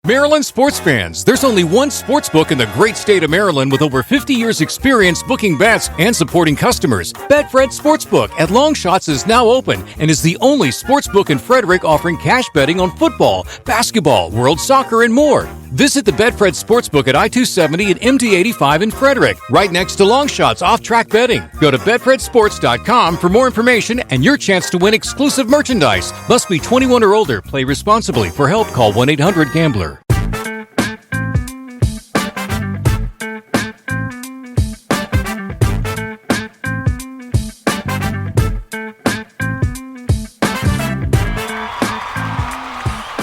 Maryland sports fans, there's only one sports book in the great state of Maryland with over 50 years experience booking bets and supporting customers. Betfred Sportsbook at Longshots is now open and is the only sportsbook in Frederick offering cash betting on football, basketball, world soccer, and more. Visit the Betfred Sportsbook at I-270 and MD-85 in Frederick, right next to Longshots off-track betting. Go to BetfredSports.com for more information and your chance to win exclusive merchandise. Must be 21 or older. Play responsibly. For help, call 1-800-GAMBLER.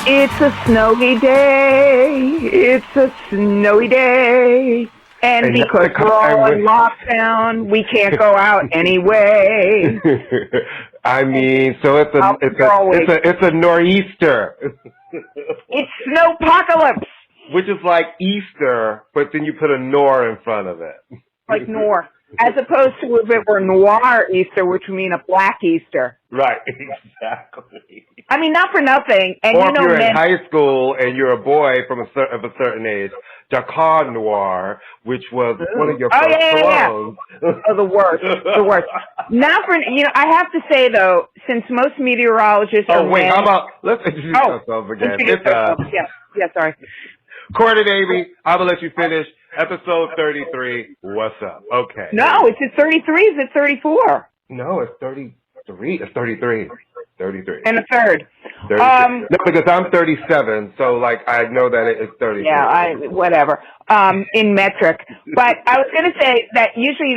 It's a snowy day. It's a snowy day. And because we're all in lockdown, we can't go out anyway. I mean, so it's a nor'easter. It's snowpocalypse. Which is like Easter, but then you put a nor in front of it. Like nor. As opposed to if it were noir Easter, which would mean a black Easter. Right, exactly. I mean, not for nothing. And or if you're in high school and you're a boy of a certain age, Dakar Noir, which was one of your first clothes. Oh, the worst. The worst. Now I have to say, though, since most meteorologists are men... how about, let's introduce ourselves again. Yeah, sorry. Courtney Amy, I'm going to let you finish. Episode 33, what's up? Okay. No, is it 33? Is it 34? No, it's 33. It's 33. 33. And a third. No, because I'm 37, so I know that it's 33. Yeah, whatever. In metric. But I was going to say that usually,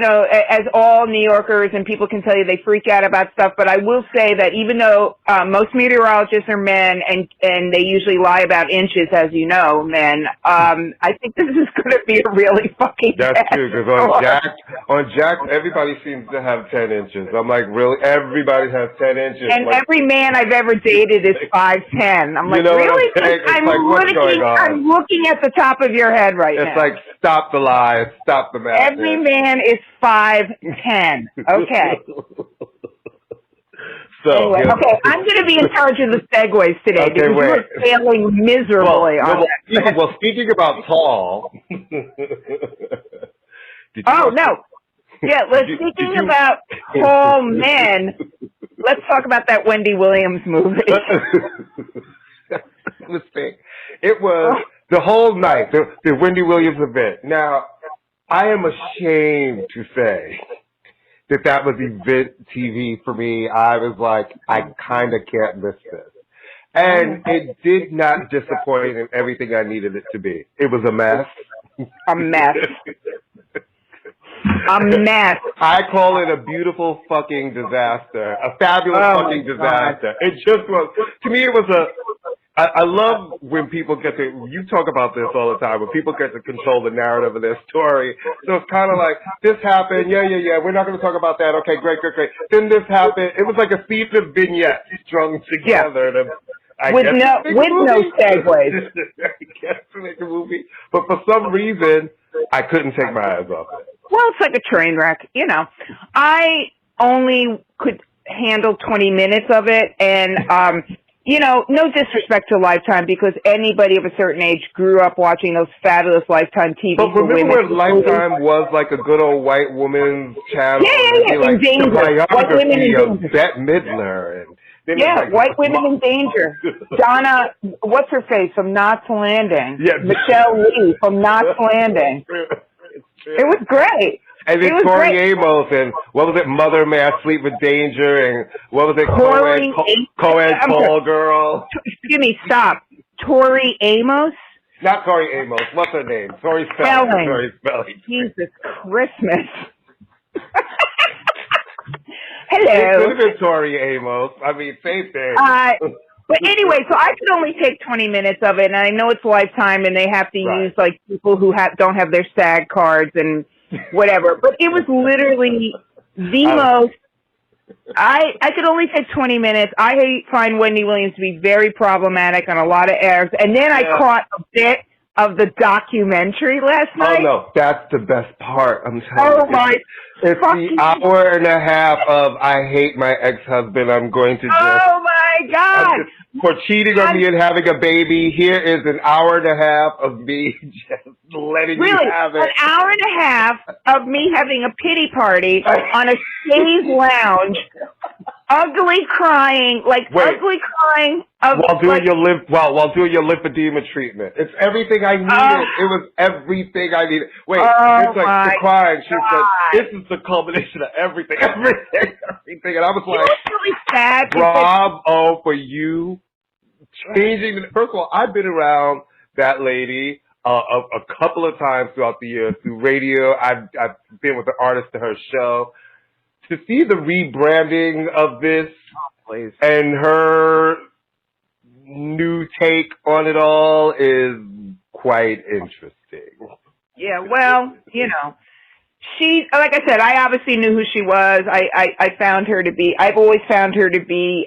as all New Yorkers and people can tell you, they freak out about stuff. But I will say that even though most meteorologists are men and they usually lie about inches, as you know, men, I think this is going to be a really fucking That's true, because on Jack, everybody seems to have 10 inches. I'm like, really? Everybody has 10 inches. And every man I've ever dated is 5'10". I'm like, really? I'm looking at the top of your head right now. It's like, stop the lies, stop the madness. Every man is 5'10". Okay. So anyway, I'm going to be in charge of the segues today because you're failing miserably on that. Well, speaking about tall. Speaking about tall men, let's talk about that Wendy Williams movie. It was the whole night, the Wendy Williams event. Now, I am ashamed to say that was event TV for me. I was like, I kind of can't miss this. And it did not disappoint in everything I needed it to be. It was a mess. A mess. A mess. I call it a beautiful fucking disaster. A fabulous fucking disaster. It just was. To me, it was I love when people get to, you talk about this all the time, when people get to control the narrative of their story. So it's kind of like, this happened, yeah, we're not going to talk about that, okay, great. Then this happened. It was like a series of vignettes strung together. Yeah. With no segues. I guess to make a movie. But for some reason, I couldn't take my eyes off it. Well, it's like a train wreck, I only could handle 20 minutes of it, and no disrespect to Lifetime, because anybody of a certain age grew up watching those fabulous Lifetime TV but for women. But remember when Lifetime was like a good old white woman's channel? Yeah, like in danger. White women in danger. Bette Midler. And White Women in Danger. Donna, what's her face from Knots Landing? Yeah. Michelle Lee from Knots Landing. It was great. And then Tori Amos, and what was it, Mother May I Sleep with Danger, and what was it, Co-ed Call Girl? Excuse me, stop. Tori Amos? Not Tori Amos. What's her name? Tori Spelling. Jesus Christmas. Hello. It could have been Tori Amos. I mean, same thing. But anyway, so I could only take 20 minutes of it, and I know it's Lifetime, and they have to use people who don't have their SAG cards and whatever. But it was literally the most. I could only take 20 minutes. I find Wendy Williams to be very problematic on a lot of errors, and then I caught a bit of the documentary last night. Oh no, that's the best part. I'm telling you. It's the hour and a half of I hate my ex-husband. I'm going to just my God. For cheating on me and having a baby, here is an hour and a half of me just letting you have it. An hour and a half of me having a pity party on a chaise lounge, ugly crying. While doing your lymphedema treatment. It's everything I needed. It was everything I needed. Wait, it's like the crying. She said, "This is the culmination of everything, everything." And I was like, really sad. Bravo for you changing. First of all, I've been around that lady a couple of times throughout the year through radio. I've been with the artist to her show. To see the rebranding of this and her new take on it all is quite interesting. Yeah, well, she, like I said, I obviously knew who she was. I've always found her to be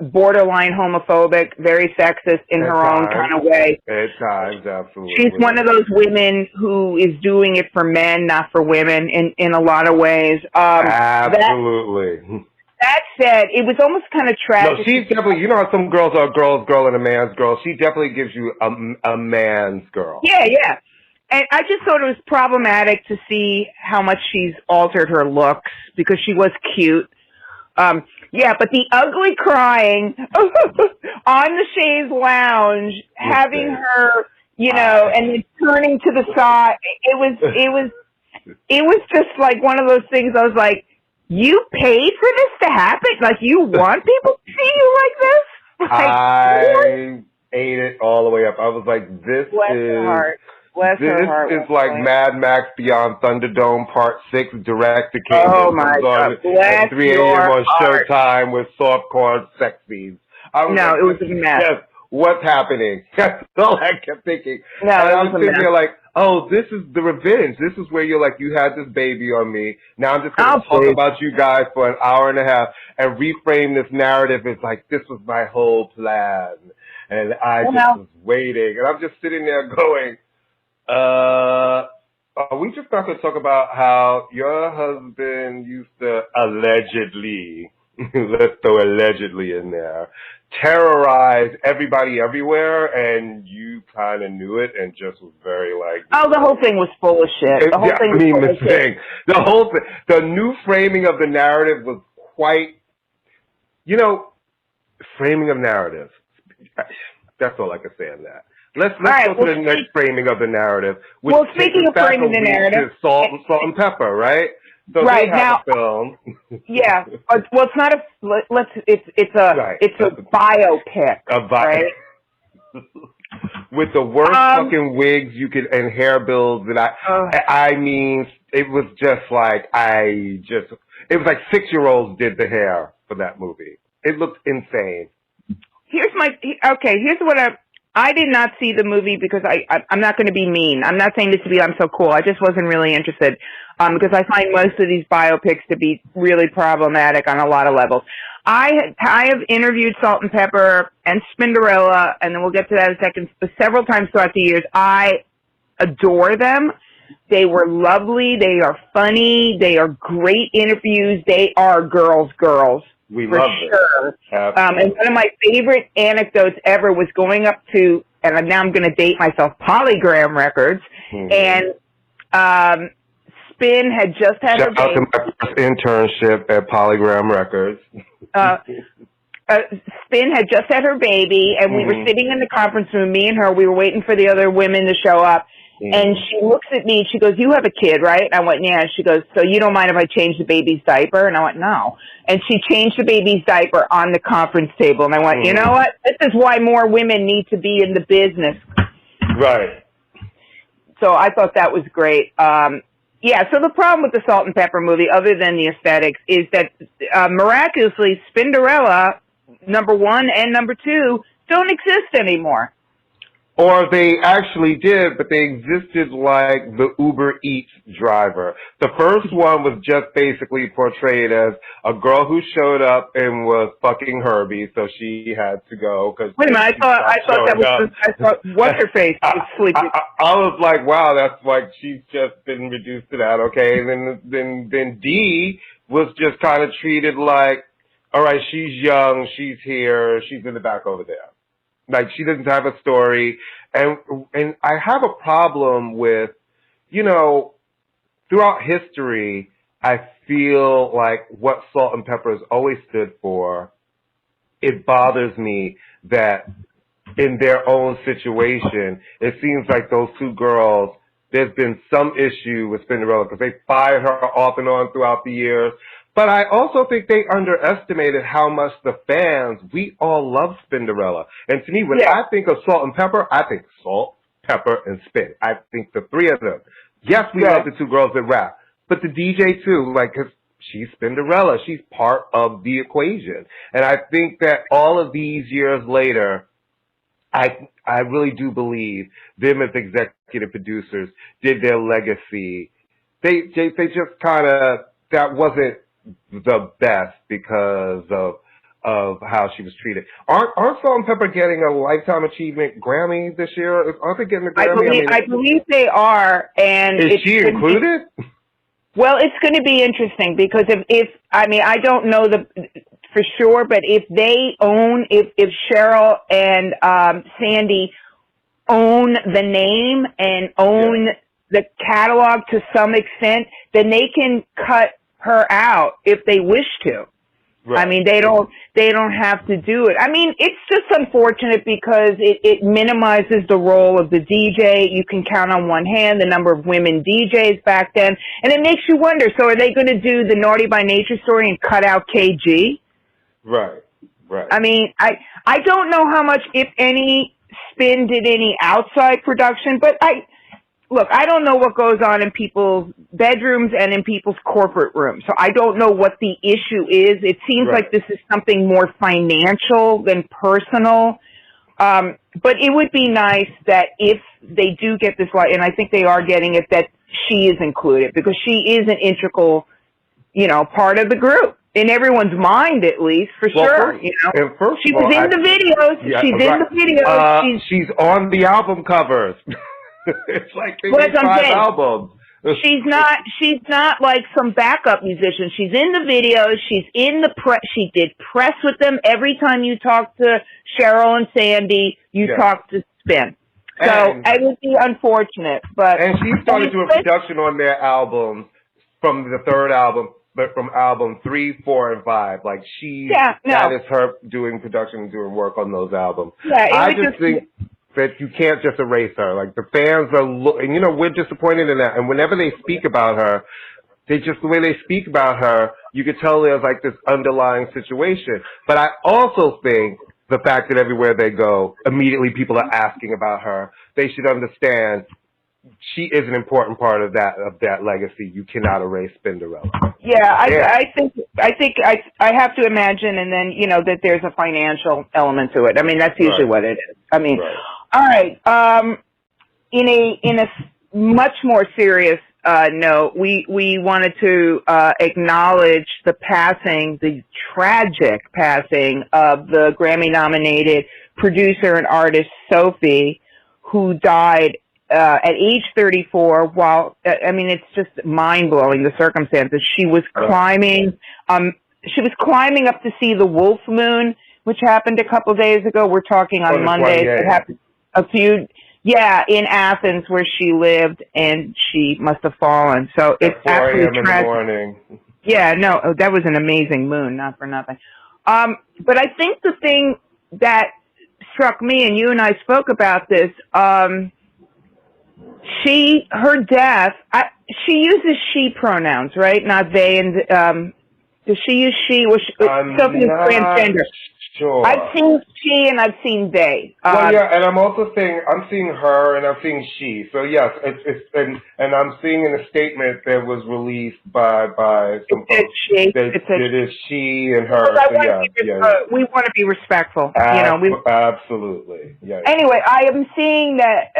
borderline homophobic, very sexist in her own kind of way. At times, absolutely. She's one of those women who is doing it for men, not for women, in a lot of ways. Absolutely. That said, it was almost kind of tragic. No, she's definitely, how some girls are a girl's girl and a man's girl. She definitely gives you a man's girl. Yeah, yeah. And I just thought it was problematic to see how much she's altered her looks because she was cute. Yeah, but the ugly crying on the chaise lounge, having her, and then turning to the side, it was just like one of those things. I was like, you paid for this to happen? Like, you want people to see you like this? Like, I ate it all the way up. I was like, this is like Mad Max Beyond Thunderdome Part 6 direct to cable. Oh my God. At 3 a.m. on Showtime with softcore sex scenes. It was a mess. Yes, what's happening? That's all I kept thinking. No, and I was sitting there like, oh, this is the revenge. This is where you're like, you had this baby on me. Now I'm just going to talk about you guys for an hour and a half and reframe this narrative as like, this was my whole plan. And I just was waiting. And I'm just sitting there going, are we just not going to talk about how your husband used to allegedly, let's throw allegedly in there, terrorize everybody everywhere, and you kind of knew it and just was very like... Oh, the whole thing was full of shit. The whole thing, the new framing of the narrative was quite, framing of narrative. That's all I can say on that. Let's go to the next framing of the narrative. Speaking of framing the narrative, salt and pepper, right? So right they have a film. Yeah. Well, it's not a. It's a biopic. Right? With the worst fucking wigs you could and hair builds that I mean, it was just like it was like 6-year-olds did the hair for that movie. It looked insane. Here's what I did not see the movie because I'm not going to be mean. I'm not saying this to be I'm so cool. I just wasn't really interested because I find most of these biopics to be really problematic on a lot of levels. I have interviewed Salt and Pepper and Spinderella, and then we'll get to that in a second, several times throughout the years. I adore them. They were lovely. They are funny. They are great interviews. They are girls. We for love sure. It. And one of my favorite anecdotes ever was going up to, and now I'm going to date myself, Polygram Records, and Spin had just had her baby. Shout out to my first internship at Polygram Records. Spin had just had her baby, and we were sitting in the conference room, me and her. We were waiting for the other women to show up. And she looks at me, she goes, you have a kid, right? And I went, yeah. She goes, so you don't mind if I change the baby's diaper? And I went, no. And she changed the baby's diaper on the conference table. And I went, you know what? This is why more women need to be in the business. Right. So I thought that was great. Yeah, so the problem with the Salt and Pepper movie, other than the aesthetics, is that miraculously, Spinderella, number 1 and number 2, don't exist anymore. Or they actually did, but they existed like the Uber Eats driver. The first one was just basically portrayed as a girl who showed up and was fucking Herbie, so she had to go. Wait a minute, I thought what's her face was sleeping. I was like, wow, that's like she's just been reduced to that, okay? And then D was just kind of treated like all right, she's young, she's here, she's in the back over there. Like, she doesn't have a story. And I have a problem with, you know, throughout history, I feel like what Salt and Pepper has always stood for, it bothers me that in their own situation, it seems like those two girls, there's been some issue with Spinderella because they fired her off and on throughout the years. But I also think they underestimated how much the fans, we all love Spinderella. And to me, when I think of Salt and Pepper, I think Salt, Pepper, and Spin. I think the three of them. Yes, we love the two girls that rap, but the DJ too, like, 'cause she's Spinderella. She's part of the equation. And I think that all of these years later, I really do believe them as executive producers did their legacy. They just kind of, that wasn't the best because of how she was treated. Aren't Salt and Pepper getting a Lifetime Achievement Grammy this year? Aren't they getting a Grammy? I believe they are. And is she included? Well, it's going to be interesting because if I mean, I don't know for sure, but if they own, if Cheryl and Sandy own the name and own the catalog to some extent, then they can cut her out if they wish to. Right. I mean, they don't have to do it. I mean, it's just unfortunate because it minimizes the role of the DJ. You can count on one hand the number of women DJs back then, and it makes you wonder, so are they going to do the Naughty by Nature story and cut out KG? Right. I mean, I don't know how much, if any, Spin did any outside production, but look, I don't know what goes on in people's bedrooms and in people's corporate rooms, so I don't know what the issue is. It seems like this is something more financial than personal, but it would be nice that if they do get this right, and I think they are getting it, that she is included, because she is an integral, part of the group. In everyone's mind, at least, for sure. And first she was in the videos. Yeah, she's in the videos. She's on the album covers. It's like they made 5 albums. She's not like some backup musician. She's in the videos. She's in the press. She did press with them. Every time you talk to Cheryl and Sandy, you talk to Spin. So it would be unfortunate, and she started doing production on their albums from the third album. But from album 3, 4, and 5, like that is her doing production and doing work on those albums. Yeah, I just think that you can't just erase her. Like, the fans are, and we're disappointed in that. And whenever they speak about her, the way they speak about her, you could tell there's like this underlying situation. But I also think the fact that everywhere they go, immediately people are asking about her. They should understand she is an important part of that legacy. You cannot erase Spinderella. Yeah, I think I have to imagine, and then that there's a financial element to it. I mean, that's usually what it is. I mean, all right. In a much more serious note, we wanted to acknowledge the tragic passing of the Grammy-nominated producer and artist Sophie, who died at age 34, while, I mean, it's just mind-blowing, the circumstances. She was climbing up to see the wolf moon, which happened a couple days ago. We're talking on Monday. It happened in Athens, where she lived, and she must have fallen. So it's absolutely tragic. In the morning. Yeah, no, that was an amazing moon, not for nothing. But I think the thing that struck me, and you and I spoke about this, her death, she uses she pronouns, right? Not they, and does she use she? Sophie is transgender. Sure. I've seen she and I've seen they. And I'm also saying, I'm seeing her and I'm seeing she. So yes, and I'm seeing in a statement that was released by some folks. It is she and her. We want to be respectful. Absolutely. Yeah. Anyway, I am seeing that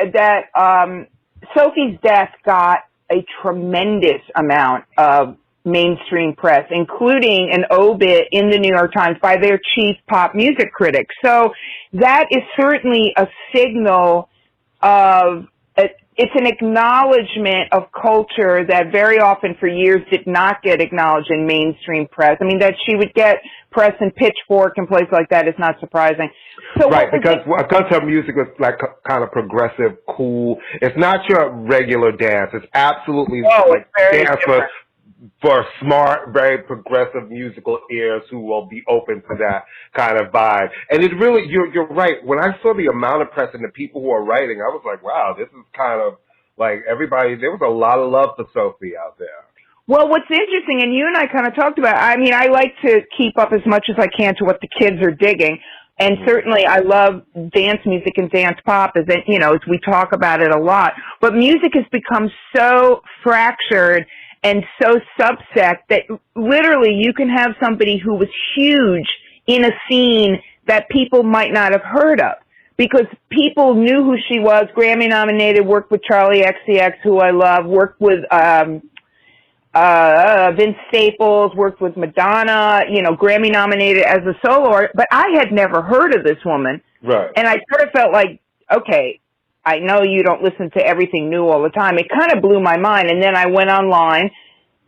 Sophie's death got a tremendous amount of mainstream press, including an obit in the New York Times by their chief pop music critic. So that is certainly a signal of it's an acknowledgement of culture that very often for years did not get acknowledged in mainstream press. I mean, that she would get press in Pitchfork and places like that is not surprising. So right, because her music was like kind of progressive, cool. It's not your regular dance. It's absolutely like dance for smart, very progressive musical ears who will be open to that kind of vibe. And it really, you're right. When I saw the amount of press and the people who are writing, I was like, wow, this is kind of like everybody. There was a lot of love for Sophie out there. Well, what's interesting, and you and I kind of talked about, I mean, I like to keep up as much as I can to what the kids are digging. And certainly I love dance music and dance pop, as you know, as we talk about it a lot. But music has become so fractured and so subsect that literally you can have somebody who was huge in a scene that people might not have heard of because people knew who she was, Grammy nominated, worked with Charlie XCX, who I love, worked with Vince Staples, worked with Madonna, you know, Grammy nominated as a solo artist, but I had never heard of this woman. Right. And I sort of felt like, okay, I know you don't listen to everything new all the time. It kind of blew my mind. And then I went online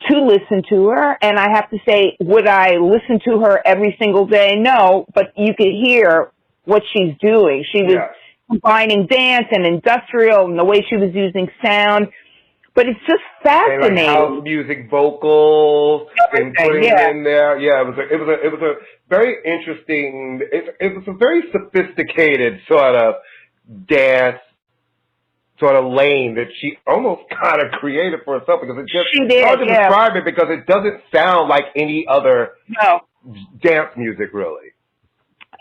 to listen to her, and I have to say, would I listen to her every single day? No, but you could hear what she's doing. She was combining dance and industrial and the way she was using sound. But it's just fascinating. And like house music, vocals, and putting it in there. Yeah, it was a very interesting. It was a very sophisticated sort of dance, sort of lane that she almost kind of created for herself because it's hard to describe it because it doesn't sound like any other dance music really.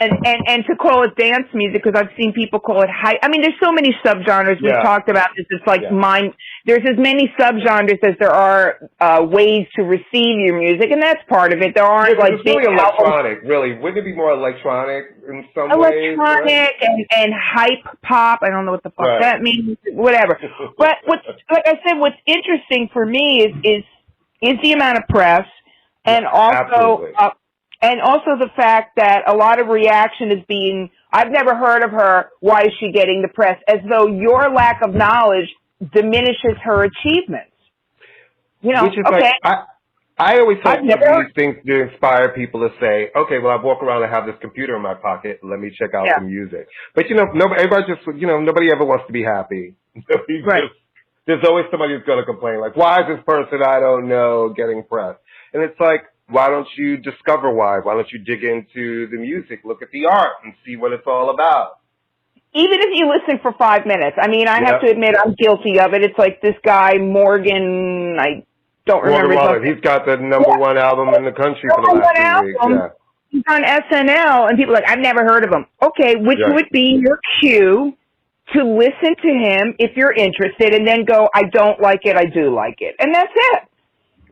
And to call it dance music, because I've seen people call it hype. I mean, there's so many subgenres. We've talked about this. It's like there's as many subgenres as there are ways to receive your music, and that's part of it. There aren't like it's really electronic, really. Wouldn't it be more electronic in some ways? Electronic and hype pop. I don't know what the fuck that means. Whatever. But like I said, what's interesting for me is the amount of press, and also. And also the fact that a lot of reaction is being, I've never heard of her, why is she getting the press? As though your lack of knowledge diminishes her achievements. You know, which is like, I always hope these things to inspire people to say, okay, well, I walk around and have this computer in my pocket. Let me check out some music. But, you know, nobody ever wants to be happy. There's always somebody who's going to complain, like, why is this person I don't know getting press? And it's like, why don't you discover why? Why don't you dig into the music, look at the art, and see what it's all about? Even if you listen for 5 minutes. I mean, I have to admit I'm guilty of it. It's like this guy, Morgan, I don't remember his name. He's got the number one album in the country for the last 2 weeks. He's on SNL, and people are like, I've never heard of him. Okay, which would be your cue to listen to him if you're interested, and then go, I don't like it, I do like it. And that's it.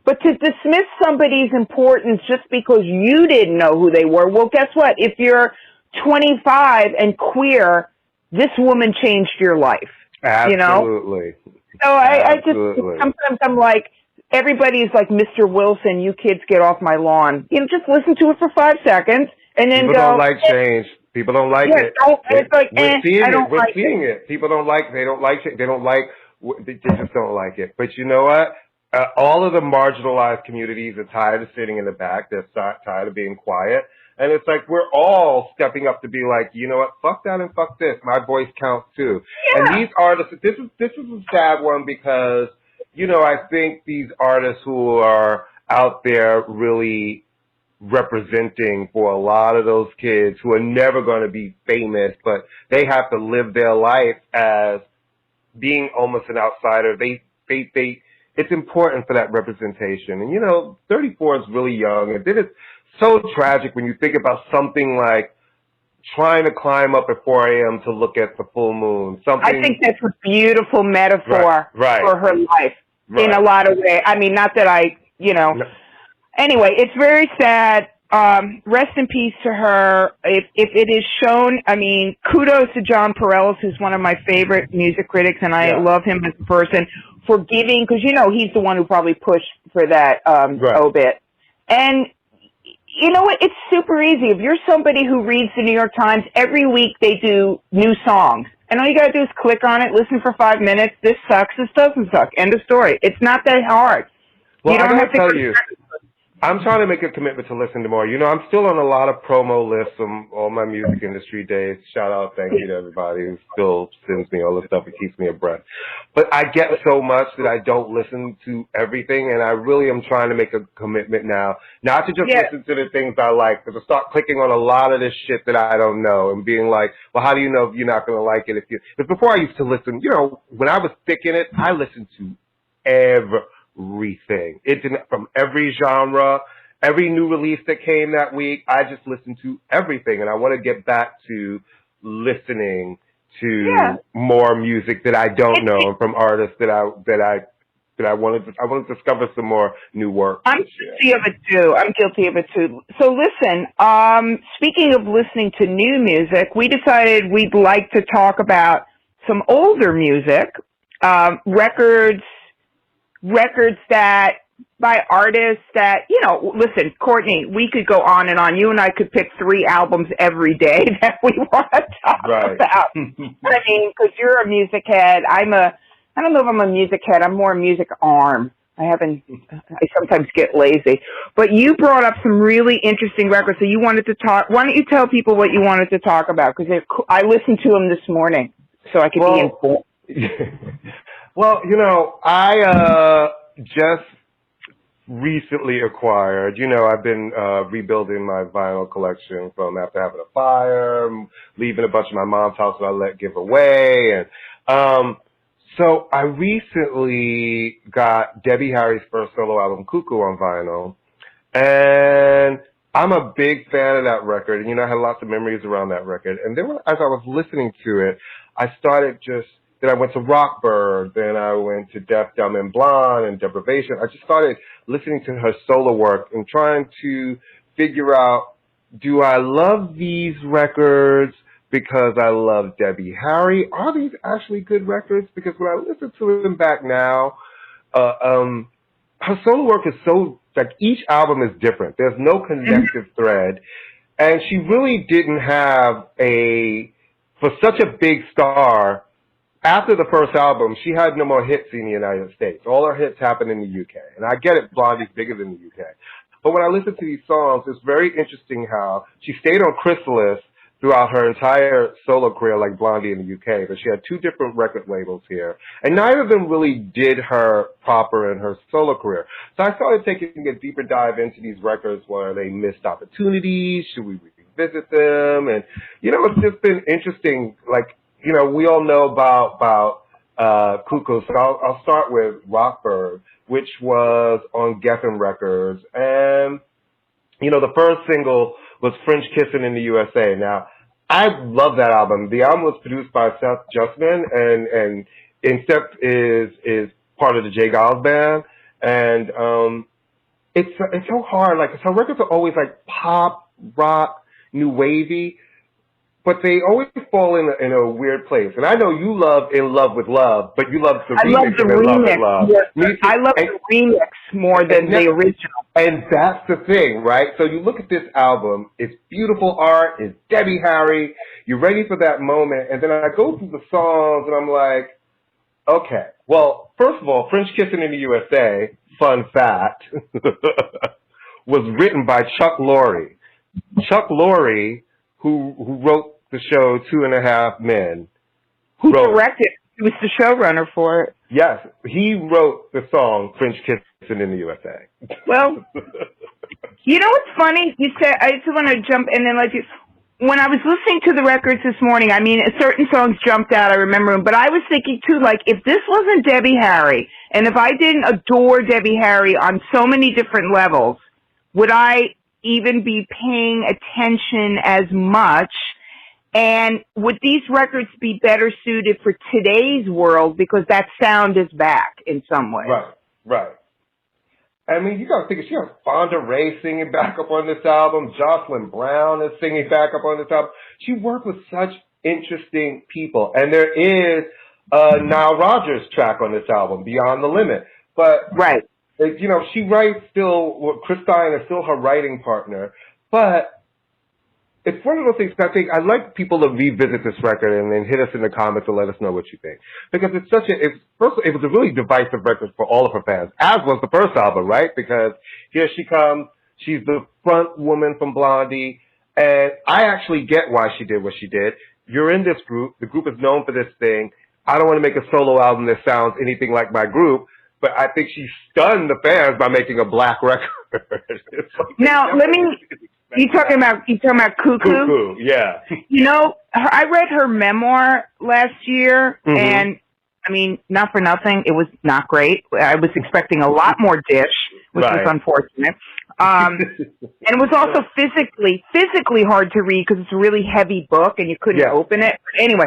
But to dismiss somebody's importance just because you didn't know who they were, well, guess what? If you're 25 and queer, this woman changed your life. Absolutely. You know? So I just, sometimes I'm like, everybody's like, Mr. Wilson, you kids get off my lawn. You know, just listen to it for 5 seconds and then People don't like change. People don't like it. We're seeing it. People don't like it. They just don't like it. But you know what? All of the marginalized communities are tired of sitting in the back. They're tired of being quiet. And it's like we're all stepping up to be like, you know what, fuck that and fuck this. My voice counts too. Yeah. And these artists, this is a sad one because, you know, I think these artists who are out there really representing for a lot of those kids who are never going to be famous, but they have to live their life as being almost an outsider. It's important for that representation. And, you know, 34 is really young. And then it's so tragic when you think about something like trying to climb up at 4 a.m. to look at the full moon. I think that's a beautiful metaphor for her life in a lot of ways. I mean, not that Anyway, it's very sad. Rest in peace to her. If it is shown, I mean, kudos to John Perales, who's one of my favorite music critics, and I love him as a person, for giving, because, you know, he's the one who probably pushed for that obit. And you know what? It's super easy. If you're somebody who reads the New York Times, every week they do new songs. And all you got to do is click on it, listen for 5 minutes. This sucks. This doesn't suck. End of story. It's not that hard. Well, you don't I have gotta to tell you, I'm trying to make a commitment to listen to more. You know, I'm still on a lot of promo lists from all my music industry days. Shout out, thank you to everybody who still sends me all the stuff. It keeps me abreast. But I get so much that I don't listen to everything, and I really am trying to make a commitment now, not to just listen to the things I like, but to start clicking on a lot of this shit that I don't know and being like, well, how do you know if you're not going to like it? Because before I used to listen, you know, when I was thick in it, I listened to everything. It didn't, from every genre, every new release that came that week. I just listened to everything, and I want to get back to listening to more music that I don't know, and from artists that I want to discover some more new work. I'm guilty of it too. I'm guilty of it too. So listen, speaking of listening to new music, we decided we'd like to talk about some older music, records that by artists that, you know, listen, Courtney, we could go on and on. You and I could pick 3 albums every day that we want to talk about. I mean, because you're a music head. I don't know if I'm a music head. I'm more a music arm. I sometimes get lazy. But you brought up some really interesting records, so you wanted to talk. Why don't you tell people what you wanted to talk about? Because I listened to them this morning, so I could be informed. Well, you know, I just recently acquired, you know, I've been rebuilding my vinyl collection from after having a fire, leaving a bunch of my mom's house that I let give away. And so I recently got Debbie Harry's first solo album, Cuckoo, on vinyl. And I'm a big fan of that record. And, you know, I had lots of memories around that record. And then as I was listening to it, I started then I went to Rockbird, then I went to Deaf, Dumb, and Blonde and Deprivation. I just started listening to her solo work and trying to figure out, do I love these records because I love Debbie Harry? Are these actually good records? Because when I listen to them back now, her solo work is so, like, each album is different. There's no connective thread. And she really didn't have for such a big star, after the first album, she had no more hits in the United States. All her hits happened in the UK. And I get it, Blondie's bigger than the UK. But when I listen to these songs, it's very interesting how she stayed on Chrysalis throughout her entire solo career like Blondie in the UK. But she had 2 different record labels here. And neither of them really did her proper in her solo career. So I started taking a deeper dive into these records where they missed opportunities. Should we revisit them? And, you know, it's just been interesting, like, you know, we all know about Cuckoo, so I'll start with Rockbird, which was on Geffen Records. And, you know, the first single was French Kissing in the USA. Now, I love that album. The album was produced by Seth Justman, and Seth is part of the J. Giles Band. And it's so hard. Like, her records are always like pop, rock, new wavy, but they always fall in a weird place. And I know you love In Love with Love, but you love the remix. I love the remix. Yes. I love the remix more than the original. And that's the thing, right? So you look at this album, it's beautiful art, it's Debbie Harry, you're ready for that moment, and then I go through the songs and I'm like, okay, well, first of all, French Kissing in the USA, fun fact, was written by Chuck Lorre. Chuck Lorre, who wrote the show 2.5 Men. Who directed? He was the showrunner for it. Yes, he wrote the song French Kissing in the USA. Well, you know what's funny? You said, I just want to jump in and let you, when I was listening to the records this morning, I mean, certain songs jumped out, I remember them, but I was thinking too, like, if this wasn't Debbie Harry, and if I didn't adore Debbie Harry on so many different levels, would I even be paying attention as much? And would these records be better suited for today's world because that sound is back in some way? Right. I mean, you got to think, she has Fonda Ray singing back up on this album. Jocelyn Brown is singing back up on this album. She worked with such interesting people. And there is a Nile Rodgers track on this album, Beyond the Limit. But, right. You know, she writes still, Chris Stein is still her writing partner. But it's one of those things. I think I'd like people to revisit this record and then hit us in the comments and let us know what you think, because it was a really divisive record for all of her fans, as was the first album, right? Because here she comes, she's the front woman from Blondie, and I actually get why she did what she did. You're in this group. The group is known for this thing. I don't want to make a solo album that sounds anything like my group, but I think she stunned the fans by making a black record. Now, you talking about Cuckoo? Cuckoo, yeah. You know, I read her memoir last year, and I mean, not for nothing, it was not great. I was expecting a lot more dish, which was unfortunate. And it was also physically hard to read because it's a really heavy book and you couldn't open it. Anyway,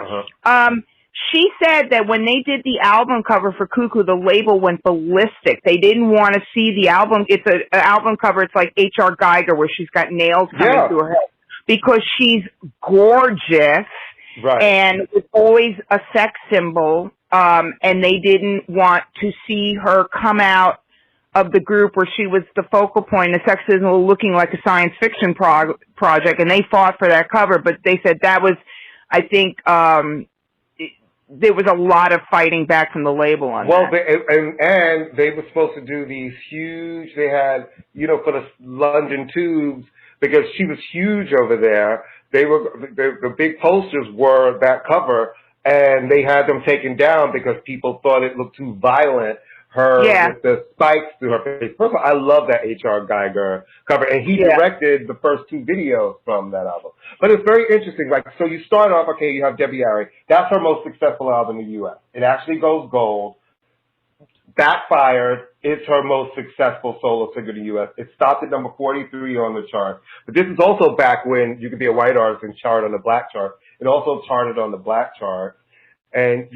she said that when they did the album cover for Cuckoo, the label went ballistic. They didn't want to see the album. It's an album cover. It's like H.R. Geiger, where she's got nails coming through her head, because she's gorgeous and was always a sex symbol. And they didn't want to see her come out of the group where she was the focal point, the sex symbol, looking like a science fiction project. And they fought for that cover, but they said that was, I think, there was a lot of fighting back from the label on that. And they were supposed to do these huge, they had, for the London Tubes, because she was huge over there, the big posters were that cover, and they had them taken down because people thought it looked too violent, with the spikes through her face. First of all, I love that H.R. Geiger cover, and he directed the first 2 videos from that album. But it's very interesting. Like, so you start off, okay, you have Debbie Harry. That's her most successful album in the U.S. It actually goes gold. Backfired. It's her most successful solo single in the U.S. It stopped at number 43 on the chart. But this is also back when you could be a white artist and chart on the black chart. It also charted on the black chart. And,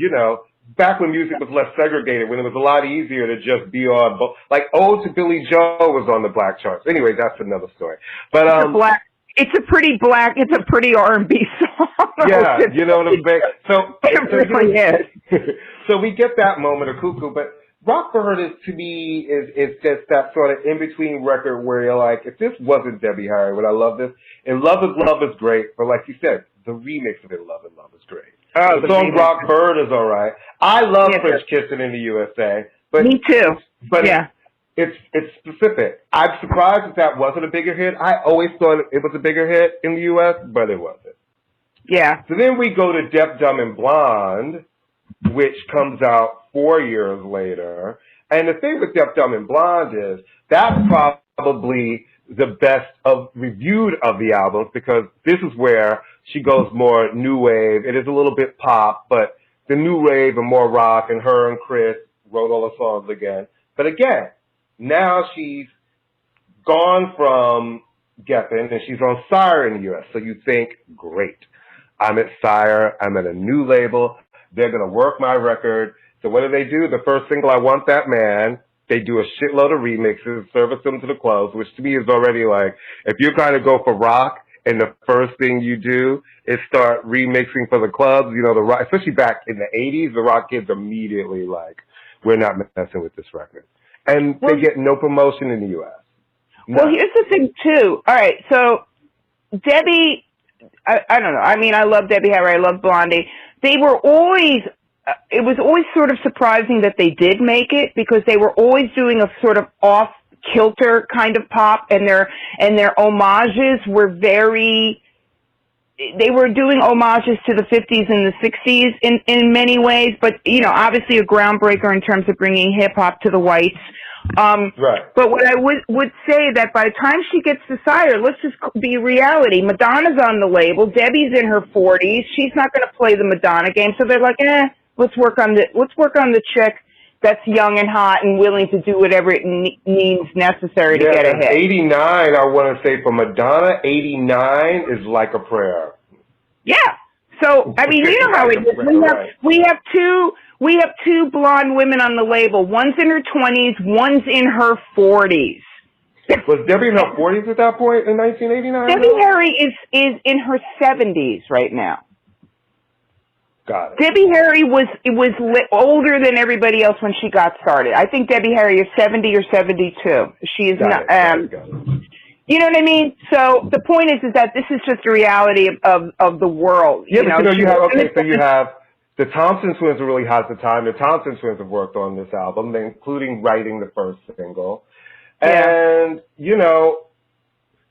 back when music was less segregated, when it was a lot easier to just be on, like Ode to Billy Joe was on the black charts. Anyway, that's another story. But it's a pretty R&B song. Yeah, you know what I'm saying? So it really is. So we get that moment of Cuckoo, but Rock for Her to me is just that sort of in between record where you're like, if this wasn't Debbie Harry, would I love this? And Love is great, but like you said, the remix of it, Love is great. Oh, the song Rock Bird is all right. I love French Kissing in the USA. But, me too. But it's specific. I'm surprised that wasn't a bigger hit. I always thought it was a bigger hit in the U.S., but it wasn't. Yeah. So then we go to Deaf, Dumb, and Blonde, which comes out 4 years later. And the thing with Deaf, Dumb, and Blonde is that's probably the best reviewed of the albums, because this is where she goes more new wave. It is a little bit pop, but the new wave and more rock, and her and Chris wrote all the songs again. But again, now she's gone from Geffen and she's on Sire in the U.S. So you think, great, I'm at Sire, I'm at a new label, they're going to work my record. So what do? The first single, I Want That Man, they do a shitload of remixes, service them to the clubs, which to me is already like, if you're going to go for rock, and the first thing you do is start remixing for the clubs, the rock, especially back in the 80s, the rock kids immediately like, we're not messing with this record. And they get no promotion in the U.S. No. Well, here's the thing, too. All right, so Debbie, I don't know. I mean, I love Debbie Harry. I love Blondie. They were always, it was always sort of surprising that they did make it, because they were always doing a sort of off-kilter kind of pop, and their homages were they were doing homages to the 50s and the 60s in many ways, but, obviously a groundbreaker in terms of bringing hip-hop to the whites. Right. But what I would say that by the time she gets to Sire, let's just be reality. Madonna's on the label. Debbie's in her 40s. She's not going to play the Madonna game. So they're like, let's work on the chick that's young and hot and willing to do whatever it needs necessary to get ahead. 89, I want to say for Madonna, 89 is like a prayer. Yeah. So, I mean, you know how it is. We have two blonde women on the label. One's in her 20s, one's in her 40s. Was Debbie in her 40s at that point in 1989? Debbie Harry is in her 70s right now. Got it. Debbie Harry was older than everybody else when she got started. I think Debbie Harry is 70 or 72. She is not. You know what I mean? So the point is that this is just a reality of the world. Yeah, but you have the Thompson Twins really has the time. The Thompson Twins have worked on this album, including writing the first single. And,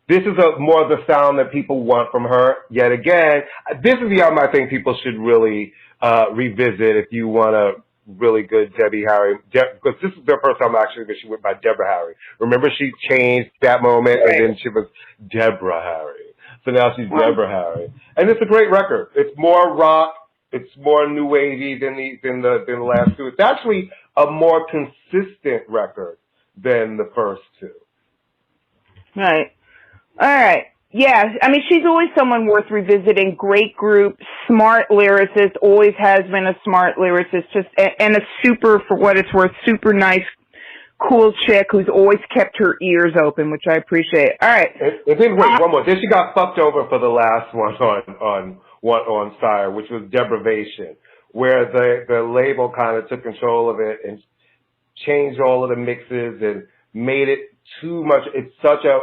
this is more of the sound that people want from her. Yet again, this is the album I think people should really revisit if you want a really good Debbie Harry, because this is their first time actually that she went by Deborah Harry. Remember, she changed that moment, and then she was Deborah Harry. So now she's Deborah Harry, and it's a great record. It's more rock, it's more new wavy than the last two. It's actually a more consistent record than the first two. Right. All right. Yeah, I mean, she's always someone worth revisiting. Great group, smart lyricist, always has been a smart lyricist, and a super, for what it's worth, super nice, cool chick who's always kept her ears open, which I appreciate. All right. And then wait, one more. Then she got fucked over for the last one on Sire, which was Deprivation, where the label kind of took control of it and changed all of the mixes and made it too much. It's such a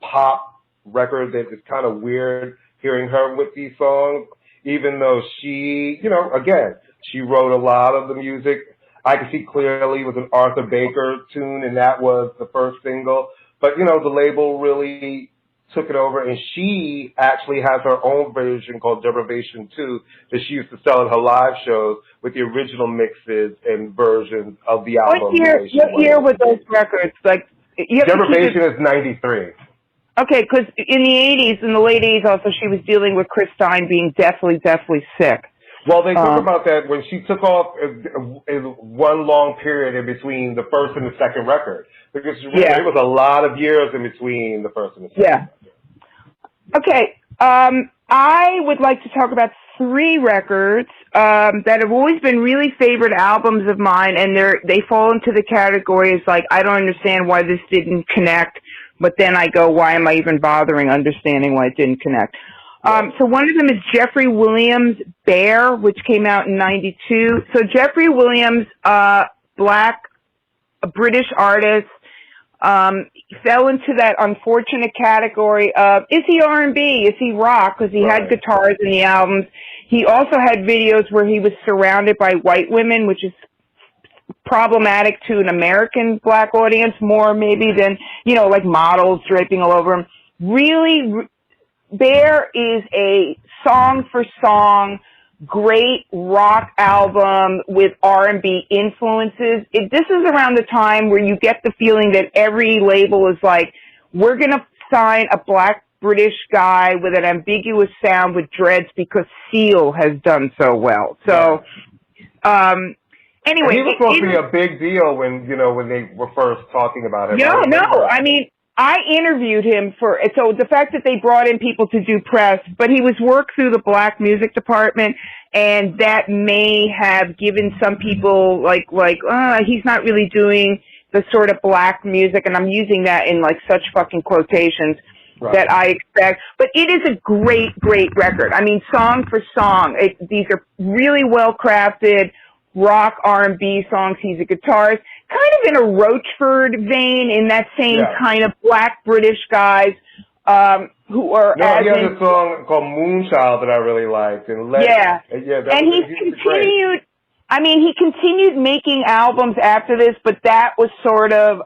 pop record that it's kind of weird hearing her with these songs, even though she, again, she wrote a lot of the music. I Can See Clearly was an Arthur Baker tune, and that was the first single. But, the label really took it over, and she actually has her own version called Deprivation 2 that she used to sell at her live shows with the original mixes and versions of the album. What year were those records? Like, Deprivation is 93. Okay, because in the late 80s also, she was dealing with Chris Stein being deathly sick. Well, they talk about that when she took off in one long period in between the first and the second record. Because there was a lot of years in between the first and the second. Yeah. Okay, I would like to talk about 3 records that have always been really favorite albums of mine, and they fall into the categories like, I don't understand why this didn't connect. But then I go, why am I even bothering understanding why it didn't connect? So one of them is Jeffrey Williams' Bear, which came out in 92. So Jeffrey Williams, black, a British artist, fell into that unfortunate category of, is he R&B? Is he rock? Because he had guitars in the albums. He also had videos where he was surrounded by white women, which is problematic to an American black audience more maybe than, like models draping all over him. Really, Bear is a song for song, great rock album with R&B influences. This is around the time where you get the feeling that every label is like, we're going to sign a black British guy with an ambiguous sound with dreads because Seal has done so well. So, anyway, he was supposed to be a big deal when they were first talking about it. No. I mean, I interviewed him so the fact that they brought in people to do press, but he was worked through the black music department, and that may have given some people he's not really doing the sort of black music, and I'm using that in like such fucking quotations that I expect. But it is a great record. I mean, song for song, these are really well crafted rock R&B songs. He's a guitarist, kind of in a Roachford vein, in that same kind of black British guys who are. No, he has a song called Moonchild that I really liked, and he's continued. I mean, he continued making albums after this, but that was sort of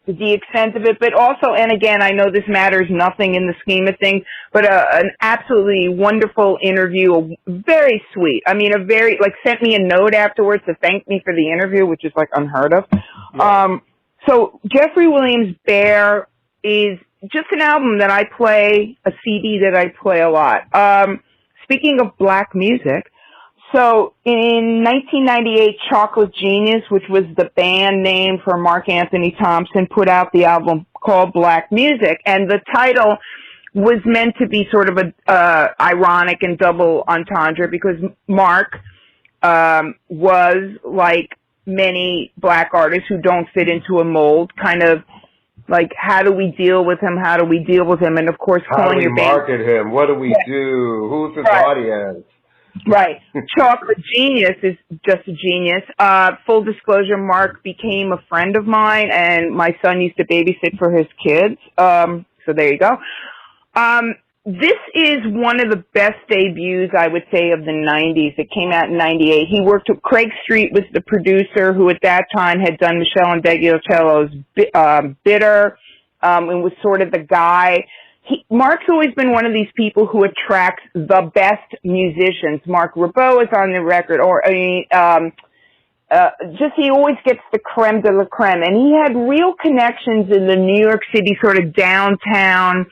the extent of it. But also, and again, I know this matters nothing in the scheme of things, but an absolutely wonderful interview, very sweet. I mean, sent me a note afterwards to thank me for the interview, which is like unheard of. Yeah. So Jeffrey Williams' Bear is just an album that I play, a CD that I play a lot. Speaking of black music, so in 1998, Chocolate Genius, which was the band name for Mark Anthony Thompson, put out the album called Black Music, and the title was meant to be sort of a ironic and double entendre, because Mark was, like many black artists who don't fit into a mold, kind of like, how do we deal with him? How do we deal with him? And of course, calling your band. How do we market him? What do we do? Who's his audience? Right. Chocolate Genius is just a genius. Full disclosure, Mark became a friend of mine, and my son used to babysit for his kids. So So there you go. This is one of the best debuts, I would say, of the 90s. It came out in 98. He worked with Craig Street, was the producer, who at that time had done Michelle and Deggiocello's Bitter, and was sort of the guy. Mark's always been one of these people who attracts the best musicians. Marc Ribot is on the record, just he always gets the creme de la creme. And he had real connections in the New York City sort of downtown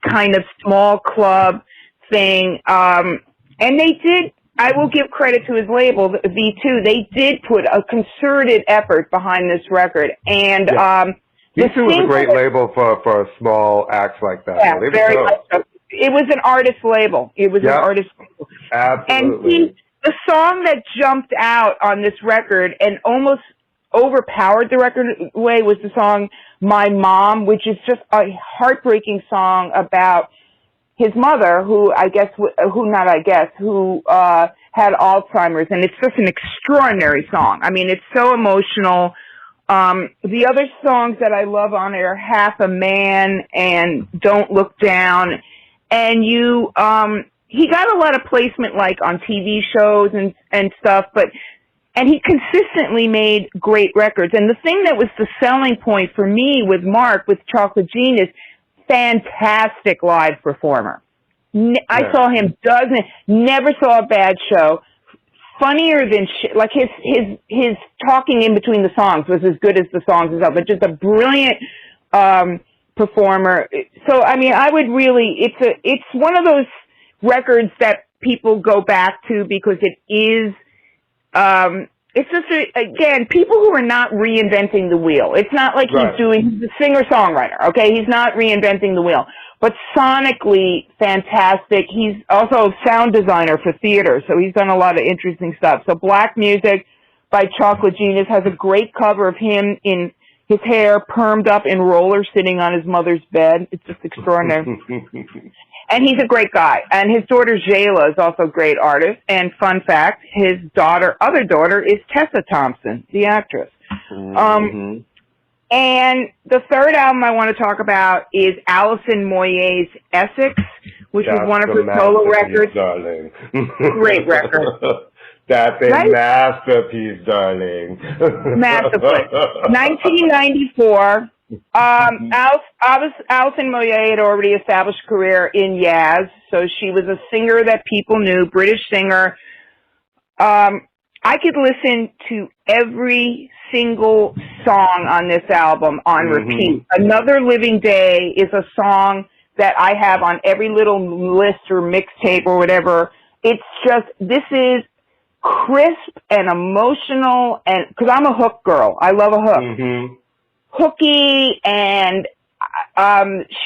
kind of small club thing. And they did, I will give credit to his label, V2, they did put a concerted effort behind this record. And, V2 was a great label for small acts like that. Yeah, very much so. It was an artist label. It was an artist label. Absolutely. And the song that jumped out on this record and almost overpowered the record way was the song My Mom, which is just a heartbreaking song about his mother, who had Alzheimer's, and it's just an extraordinary song. I mean, it's so emotional. The other songs that I love on it are Half a Man and Don't Look Down. And he got a lot of placement like on TV shows and stuff, and he consistently made great records. And the thing that was the selling point for me with Mark, with Chocolate Genius, fantastic live performer. I saw him never saw a bad show. Funnier than shit. Like his talking in between the songs was as good as the songs themselves, but just a brilliant performer. So I mean, I would really, it's one of those records that people go back to because it is, it's just, again, people who are not reinventing the wheel. It's not like he's a singer-songwriter, okay? He's not reinventing the wheel. But sonically, fantastic. He's also a sound designer for theater, so he's done a lot of interesting stuff. So Black Music by Chocolate Genius has a great cover of him in his hair permed up in rollers sitting on his mother's bed. It's just extraordinary. And he's a great guy. And his daughter, Jayla, is also a great artist. And fun fact, his other daughter, is Tessa Thompson, the actress. And the third album I want to talk about is Alison Moyet's Essex, which was one of her solo records. Darling. Great record. That's a masterpiece, darling. Masterpiece. 1994. Alison Moyet had already established a career in Yaz, so she was a singer that people knew, British singer. I could listen to every single song on this album on repeat. Another Living Day is a song that I have on every little list or mixtape or whatever. It's just, this is crisp and emotional, and because I'm a hook girl. I love a hook. Hooky, and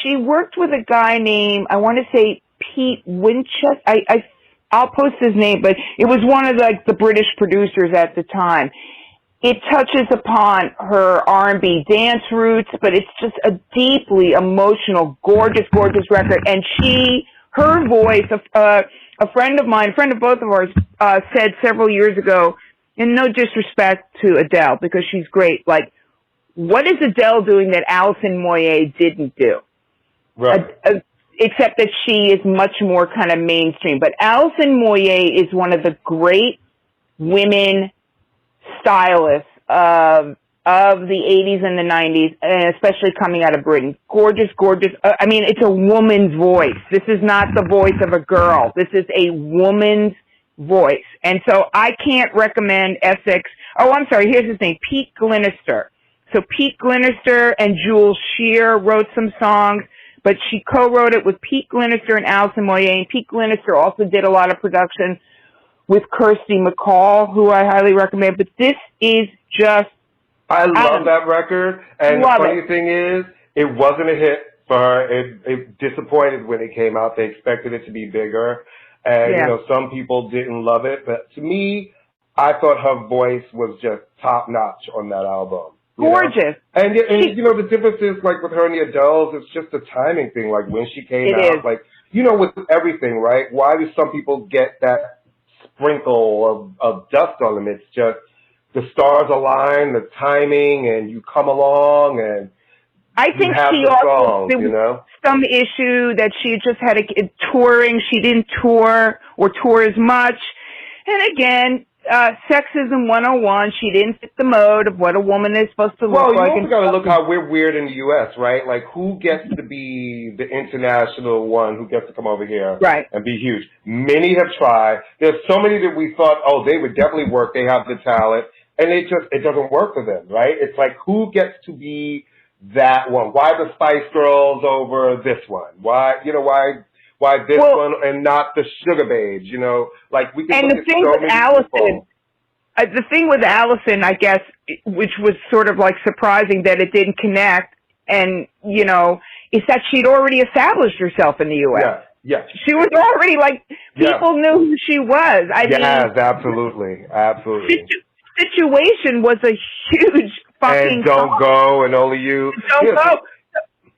she worked with a guy named, I want to say Pete Winchester. I'll post his name, but it was one of the British producers at the time. It touches upon her R&B dance roots, but it's just a deeply emotional, gorgeous, gorgeous record. And her voice, a friend of mine, a friend of both of ours, said several years ago, and no disrespect to Adele, because she's great, like, what is Adele doing that Alison Moyet didn't do? Except that she is much more kind of mainstream. But Alison Moyet is one of the great women stylists of the 80s and the 90s, and especially coming out of Britain. Gorgeous, gorgeous. I mean, it's a woman's voice. This is not the voice of a girl. This is a woman's voice. And so I can't recommend Essex. Oh, I'm sorry. Here's the thing. Pete Glenister. So Pete Glenister and Jules Shear wrote some songs, but she co-wrote it with Pete Glenister and Alison Moyet. And Pete Glenister also did a lot of production with Kirsty MacColl, who I highly recommend. But this is just... I love that record. And the funny thing is, it wasn't a hit for her. It disappointed when it came out. They expected it to be bigger. And, you know, some people didn't love it. But to me, I thought her voice was just top-notch on that album. Gorgeous. And you know, the difference is, like, with her and the Adeles, it's just a timing thing. Like, when she came out, like, you know, with everything, right? Why do some people get that sprinkle of dust on them? It's just the stars align, the timing, and you come along, and I think she the also, songs, there you was know? some issue that she just had touring. She didn't tour or tour as much. And again, sexism 101, she didn't fit the mode of what a woman is supposed to look Well, you like. also got to look how we're weird in the U.S., right? Like, who gets to be the international one who gets to come over here and be huge? Many have tried. There's so many that we thought, oh, they would definitely work. They have the talent. And it doesn't work for them, right? It's like, who gets to be that one? Why the Spice Girls over this one? Why this one and not the Sugar Babes, you know? Like, we can look at so many people. The thing with Allison, I guess, which was sort of like surprising that it didn't connect, and, you know, is that she'd already established herself in the U.S. Yeah. She was already, like, people knew who she was. I mean, absolutely. Situation was a huge fucking And Don't Go and Only You. Don't Go.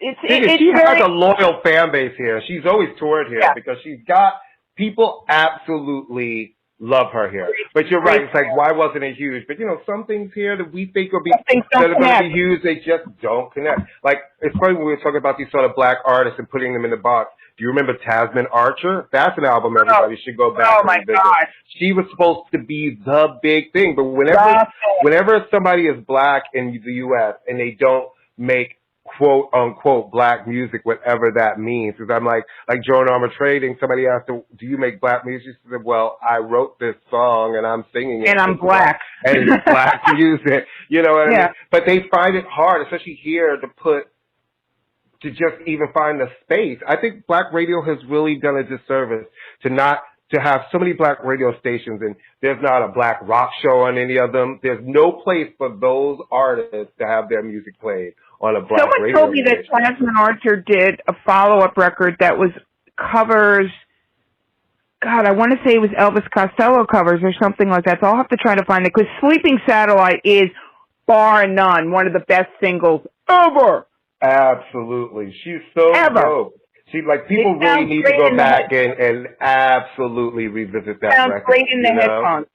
She has a loyal fan base here. She's always toured here because she's got people absolutely love her here. But you're right. It's like, why wasn't it huge? But, you know, some things here that we think will be that are going to be huge, they just don't connect. Like, it's funny when we were talking about these sort of black artists and putting them in the box. Do you remember Tasman Archer? That's an album everybody should go back and revisit. God. She was supposed to be the big thing. But whenever somebody is black in the U.S. and they don't make quote unquote black music, whatever that means. Because I'm like Joan Armour Trading, somebody asked her, do you make black music? She said, well, I wrote this song and I'm singing it. And I'm black. And it's black music. You know what I mean? But they find it hard, especially here, to just even find the space. I think black radio has really done a disservice to have so many black radio stations, and there's not a black rock show on any of them. There's no place for those artists to have their music played on a black radio station. Someone told me that Tasman Archer did a follow-up record that was covers, God, I want to say it was Elvis Costello covers or something like that, so I'll have to try to find it, because Sleeping Satellite is, bar none, one of the best singles ever. Absolutely. She's so dope. She, like, people really need to go back and absolutely revisit that record. Sounds great in the headphones.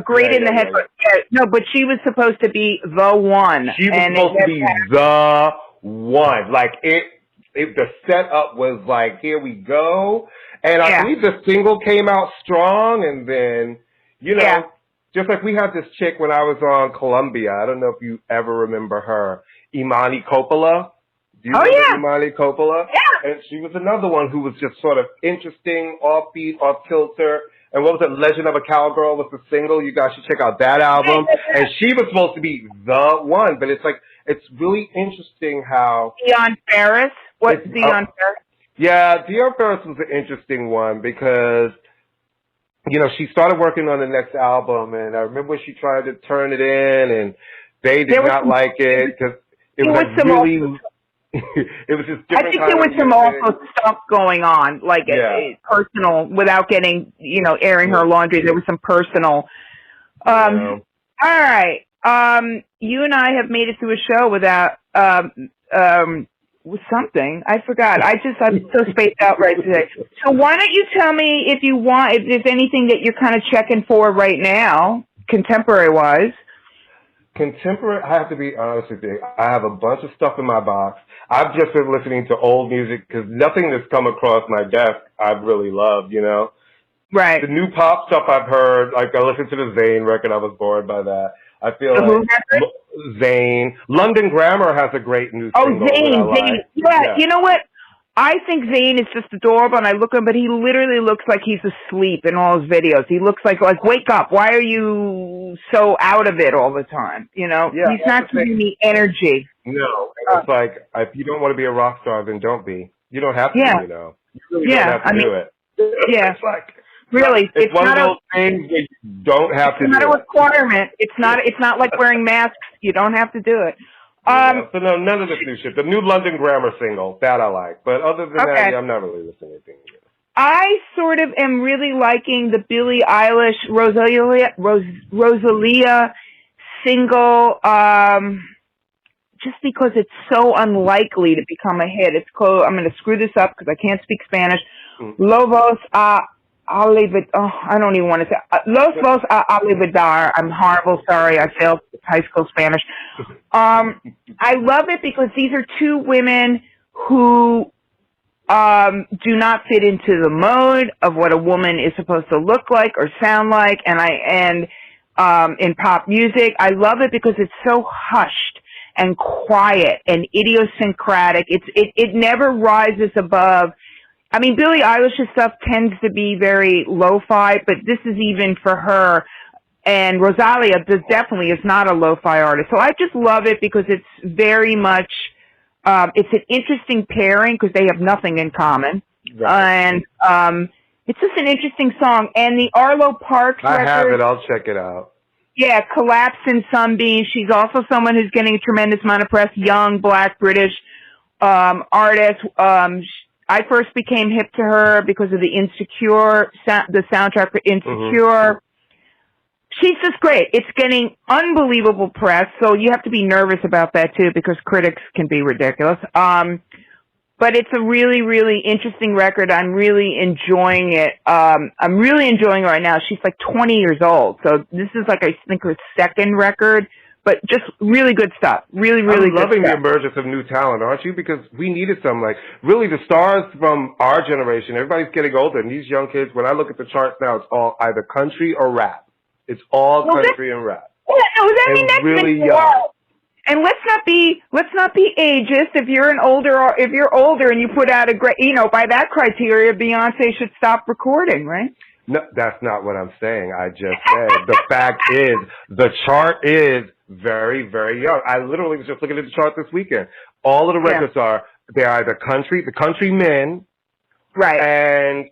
Great in the headphones. Yeah, no, but she was supposed to be the one. She was supposed to be the one. Like, the setup was like, here we go. And I believe the single came out strong, and then, you know, just like we had this chick when I was on Columbia. I don't know if you ever remember her. Imani Coppola. Do you remember Imani Coppola? Yeah. And she was another one who was just sort of interesting, offbeat, off-kilter. And what was it? Legend of a Cowgirl was the single. You guys should check out that album. And she was supposed to be the one. But it's like, it's really interesting how... Dion Ferris? What's Dion Ferris? Yeah, Dion Ferris was an interesting one because, you know, she started working on the next album. And I remember she tried to turn it in, and they did not like it because it was like really... It was just different. I think there was some also stuff going on, like personal, without getting, you know, airing her laundry. There was some personal. All right. You and I have made it through a show without with something. I forgot. I'm so spaced out right today. So why don't you tell me if there's anything that you're kind of checking for right now, contemporary wise. Contemporary, I have to be honest with you. I have a bunch of stuff in my box. I've just been listening to old music because nothing that's come across my desk I've really loved, you know? Right. The new pop stuff I've heard, like I listened to the Zayn record, I was bored by that. I feel like Zayn. London Grammar has a great new single. Zayn. Yeah, you know what? I think Zayn is just adorable, and I look at him, but he literally looks like he's asleep in all his videos. He looks like wake up. Why are you so out of it all the time? You know? Yeah, he's not giving me energy. No. It's like, if you don't want to be a rock star, then don't be. You don't have to, you know. You really don't have to do it. Yeah. It's like... Really, it's one of those things where you don't have to do it. It's not a requirement. It's not like wearing masks. You don't have to do it. So no, none of this new shit. The new London Grammar single, that I like. But other than that, I'm not really listening to anything. I sort of am really liking the Billie Eilish Rosalia single, just because it's so unlikely to become a hit. It's called, I'm going to screw this up because I can't speak Spanish. Lobos I don't even want to say. Los Olvidar. I'm horrible. Sorry, I failed high school Spanish. I love it because these are two women who do not fit into the mode of what a woman is supposed to look like or sound like. And in pop music, I love it because it's so hushed and quiet and idiosyncratic. It never rises above. I mean, Billie Eilish's stuff tends to be very lo-fi, but this is even for her. And Rosalia definitely is not a lo-fi artist. So I just love it because it's very much, it's an interesting pairing because they have nothing in common. Right. And it's just an interesting song. And the Arlo Parks record. I have it. I'll check it out. Yeah, Collapse in Sunbeam. She's also someone who's getting a tremendous amount of press, young, black, British artist. I first became hip to her because of the Insecure, the soundtrack for Insecure. She's just great. It's getting unbelievable press, so you have to be nervous about that too because critics can be ridiculous. But it's a really, really interesting record. I'm really enjoying it. I'm really enjoying it right now. She's like 20 years old, so this is like I think her second record. But just really good stuff. Really, really good stuff. I'm loving the emergence of new talent, aren't you? Because we needed some, like, really the stars from our generation. Everybody's getting older, and these young kids, when I look at the charts now, it's all either country or rap. It's all country and rap. Yeah, no, I mean, that's really young. And let's not be ageist. If you're older and you put out a great, by that criteria, Beyonce should stop recording, right? No, that's not what I'm saying. I just said the fact is the chart is very, very young. I literally was just looking at the chart this weekend. All of the records they're either the country men, right, and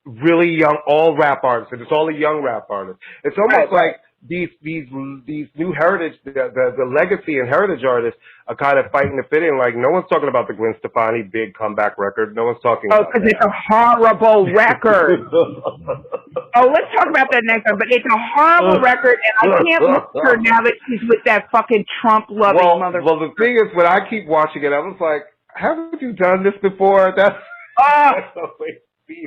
really young, all rap artists. And it's all the young rap artists. It's almost like these new heritage, the legacy and heritage artists are kind of fighting to fit in. Like, no one's talking about the Gwen Stefani big comeback record. No one's talking about that. Oh, because it's a horrible record. Let's talk about that next time. But it's a horrible record, and I can't look at her now that she's with that fucking Trump-loving mother. Well, the thing is, when I keep watching it, I was like, haven't you done this before? That's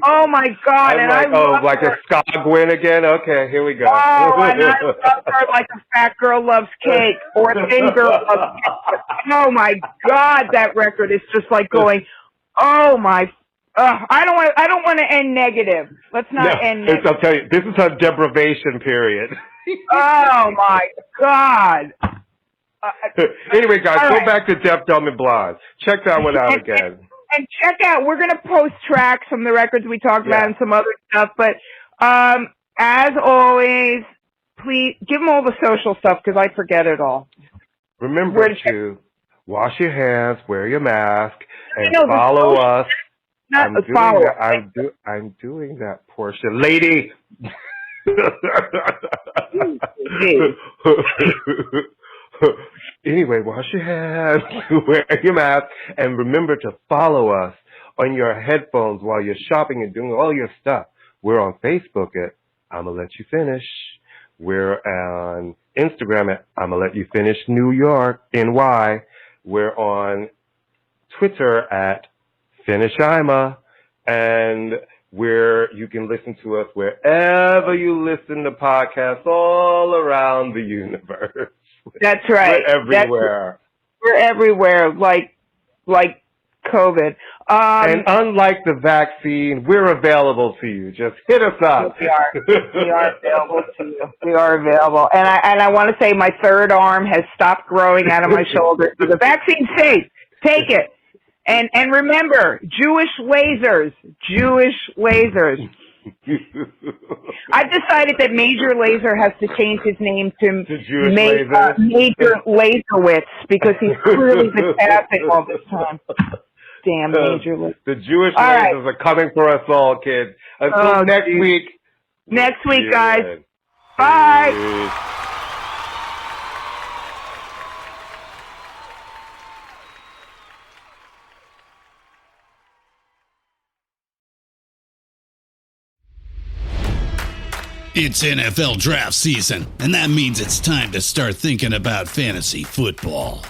oh my God! I'm and like, I love like her. a ska Gwen again? Okay, here we go. Oh, and I love her like a fat girl loves cake or a thin girl loves cake. Oh my God, that record is just like going. Oh my! I don't want to end negative. Let's not end negative. I'll tell you, this is her deprivation period. Oh my God! Anyway, guys, go back to Deaf, Dumb, and Blonde. Check that one out again. And check out, we're going to post tracks from the records we talked about and some other stuff. But as always, please give them all the social stuff because I forget it all. Remember to wash your hands, wear your mask, and follow us. I'm doing that, Portia. Lady! Anyway, wash your hands, wear your mask, and remember to follow us on your headphones while you're shopping and doing all your stuff. We're on Facebook at ImmaLetYouFinish. We're on Instagram at ImmaLetYouFinish New York, NY. We're on Twitter at FinishIma. And you can listen to us wherever you listen to podcasts all around the universe. That's right. We're everywhere. We're everywhere, like COVID. And unlike the vaccine, we're available to you. Just hit us up. We are available to you. We are available. And I want to say my third arm has stopped growing out of my shoulder. The vaccine's safe. Take it. And remember, Jewish lasers. I've decided that Major Lazer has to change his name to Major Laserwitz because he's clearly been passing all this time. Damn Major Lazer. The Jewish lasers are coming for us all, kids. Until next week. Next week, guys. Bye. It's NFL draft season, and that means it's time to start thinking about fantasy football.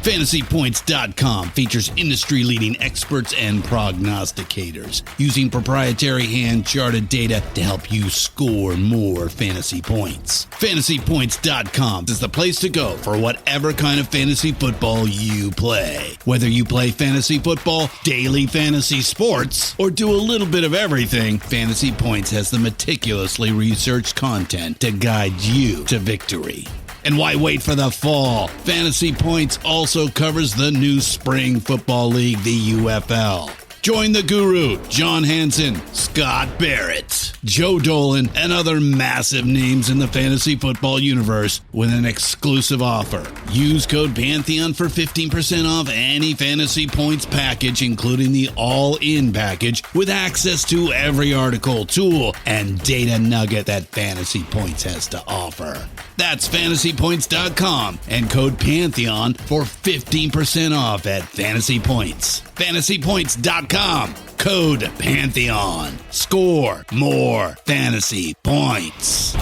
FantasyPoints.com features industry-leading experts and prognosticators using proprietary hand-charted data to help you score more fantasy points. FantasyPoints.com is the place to go for whatever kind of fantasy football you play. Whether you play fantasy football, daily fantasy sports, or do a little bit of everything, Fantasy Points has the meticulously researched content to guide you to victory. And why wait for the fall? Fantasy Points also covers the new spring football league, the UFL. Join the guru, John Hansen, Scott Barrett, Joe Dolan, and other massive names in the fantasy football universe with an exclusive offer. Use code Pantheon for 15% off any Fantasy Points package, including the all-in package, with access to every article, tool, and data nugget that Fantasy Points has to offer. That's FantasyPoints.com and code Pantheon for 15% off at Fantasy Points. FantasyPoints.com, code Pantheon. Score more fantasy points.